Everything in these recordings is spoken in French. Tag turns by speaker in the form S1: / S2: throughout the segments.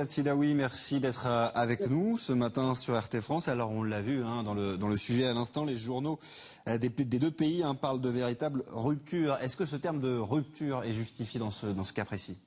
S1: Riyad Sidawi, merci d'être avec nous ce matin sur RT France. Alors on l'a vu dans le sujet à l'instant, les journaux des deux pays parlent de véritable rupture. Est-ce que ce terme de rupture est justifié dans ce cas précis?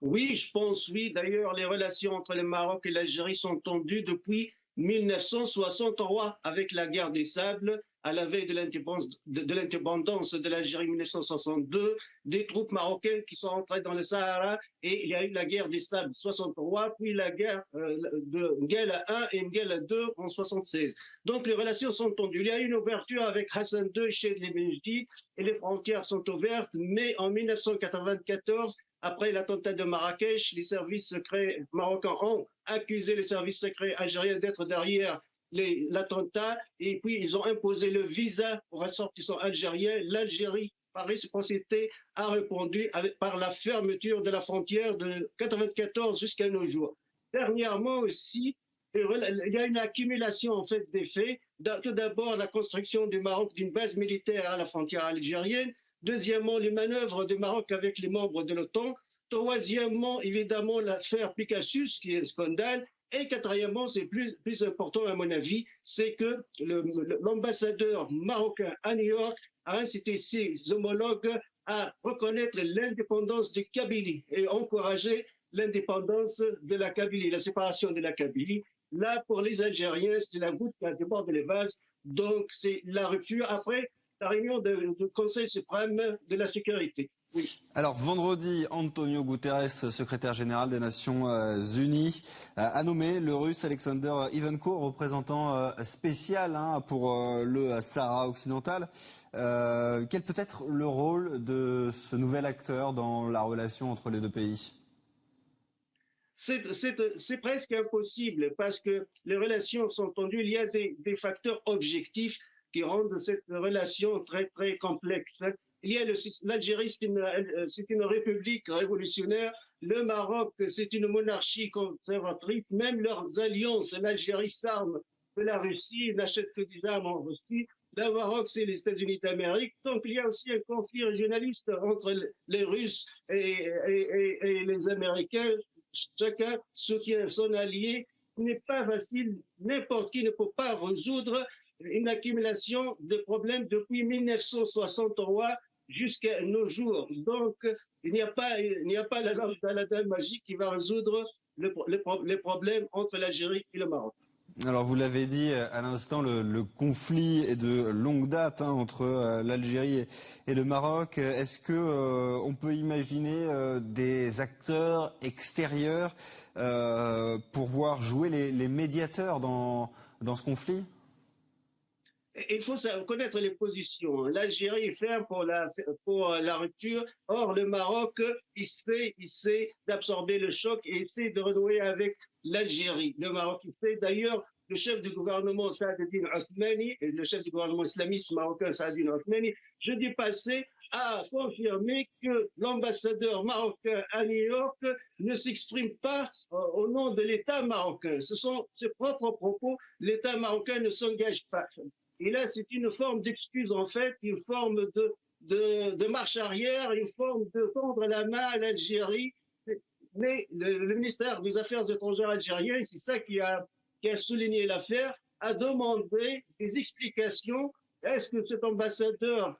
S2: Oui, je pense, oui. D'ailleurs, les relations entre le Maroc et l'Algérie sont tendues depuis 1963 avec la guerre des Sables, à la veille de l'indépendance de l'Algérie 1962, des troupes marocaines qui sont entrées dans le Sahara et il y a eu la guerre des Sables 63, puis la guerre de N'Guéla 1 et N'Guéla 2 en 76. Donc les relations sont tendues. Il y a eu une ouverture avec Hassan II, Cheikh Benjedid, et les frontières sont ouvertes, mais en 1994, après l'attentat de Marrakech, les services secrets marocains ont accusé les services secrets algériens d'être derrière l'attentat et puis ils ont imposé le visa aux ressortissants algériens. L'Algérie, par réciprocité, a répondu par la fermeture de la frontière de 94 jusqu'à nos jours. Dernièrement aussi, il y a une accumulation en fait des faits. Tout d'abord, la construction du Maroc d'une base militaire à la frontière algérienne. Deuxièmement, les manœuvres du Maroc avec les membres de l'OTAN. Troisièmement, évidemment, l'affaire Pegasus, qui est un scandale. Et quatrièmement, c'est plus important à mon avis, c'est que l'ambassadeur marocain à New York a incité ses homologues à reconnaître l'indépendance de Kabylie et encourager l'indépendance de la Kabylie, la séparation de la Kabylie. Là, pour les Algériens, c'est la goutte qui a débordé les vases. Donc, c'est la rupture après la réunion du Conseil suprême de la sécurité. Oui.
S1: Alors vendredi, Antonio Guterres, secrétaire général des Nations Unies, a nommé le Russe Alexander Ivanko, représentant spécial pour le Sahara occidental. Quel peut être le rôle de ce nouvel acteur dans la relation entre les deux pays?
S2: C'est presque impossible parce que les relations sont tendues. Il y a des facteurs objectifs qui rendent cette relation très, très complexe. Il y a l'Algérie, c'est une république révolutionnaire. Le Maroc, c'est une monarchie conservatrice. Même leurs alliances, l'Algérie s'arme de la Russie, n'achète que des armes en Russie. Le Maroc, c'est les États-Unis d'Amérique. Donc, il y a aussi un conflit régionaliste entre les Russes et les Américains. Chacun soutient son allié. Ce n'est pas facile. N'importe qui ne peut pas résoudre une accumulation de problèmes depuis 1963 jusqu'à nos jours. Donc, il n'y a pas la lampe d'Aladin magique qui va résoudre les problèmes entre l'Algérie et le Maroc.
S1: Alors vous l'avez dit à l'instant, le conflit est de longue date entre l'Algérie et le Maroc. Est-ce que on peut imaginer des acteurs extérieurs pour voir jouer les médiateurs dans ce conflit?
S2: Il faut connaître les positions. L'Algérie est ferme pour la rupture. Or, le Maroc, il sait d'absorber le choc et essaie de renouer avec l'Algérie. Le Maroc, il sait. D'ailleurs, le chef du gouvernement Saadetine Othmani, et le chef du gouvernement islamiste marocain Saadetine Othmani, jeudi passé, a confirmé que l'ambassadeur marocain à New York ne s'exprime pas au nom de l'État marocain. Ce sont ses propres propos. L'État marocain ne s'engage pas. Et là, c'est une forme d'excuse, en fait, une forme de marche arrière, une forme de tendre la main à l'Algérie. Mais le ministère des Affaires étrangères algérien, c'est ça qui a souligné l'affaire, a demandé des explications. Est-ce que cet ambassadeur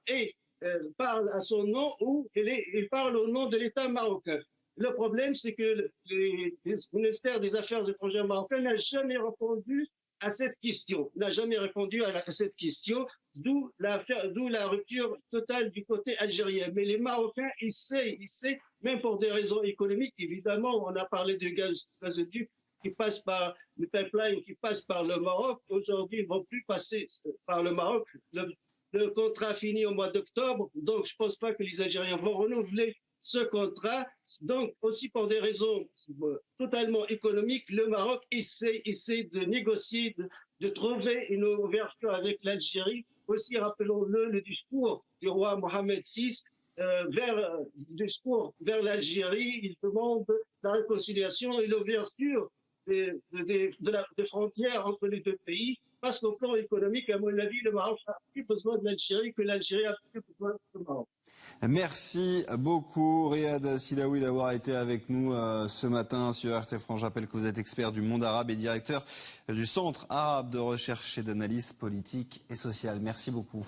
S2: parle à son nom ou il parle au nom de l'État marocain? Le problème, c'est que le ministère des Affaires étrangères marocain n'a jamais répondu à cette question, n'a jamais répondu à cette question, d'où la rupture totale du côté algérien. Mais les Marocains, ils savent, même pour des raisons économiques, évidemment, on a parlé du gazoduc qui passe par le pipeline, qui passe par le Maroc. Aujourd'hui, ils ne vont plus passer par le Maroc. Le contrat finit au mois d'octobre, donc je ne pense pas que les Algériens vont renouveler ce contrat. Donc, aussi pour des raisons totalement économiques, le Maroc essaie de négocier, de trouver une ouverture avec l'Algérie. Aussi, rappelons-le discours du roi Mohamed VI vers l'Algérie. Il demande la réconciliation et l'ouverture des frontières entre les deux pays. parce qu'au plan économique, à mon avis, le Maroc a plus besoin de l'Algérie que l'Algérie a plus besoin du Maroc.
S1: Merci beaucoup Riyad Sidaoui d'avoir été avec nous ce matin sur RT France. Je rappelle que vous êtes expert du monde arabe et directeur du Centre arabe de recherche et d'analyse politique et sociale. Merci beaucoup.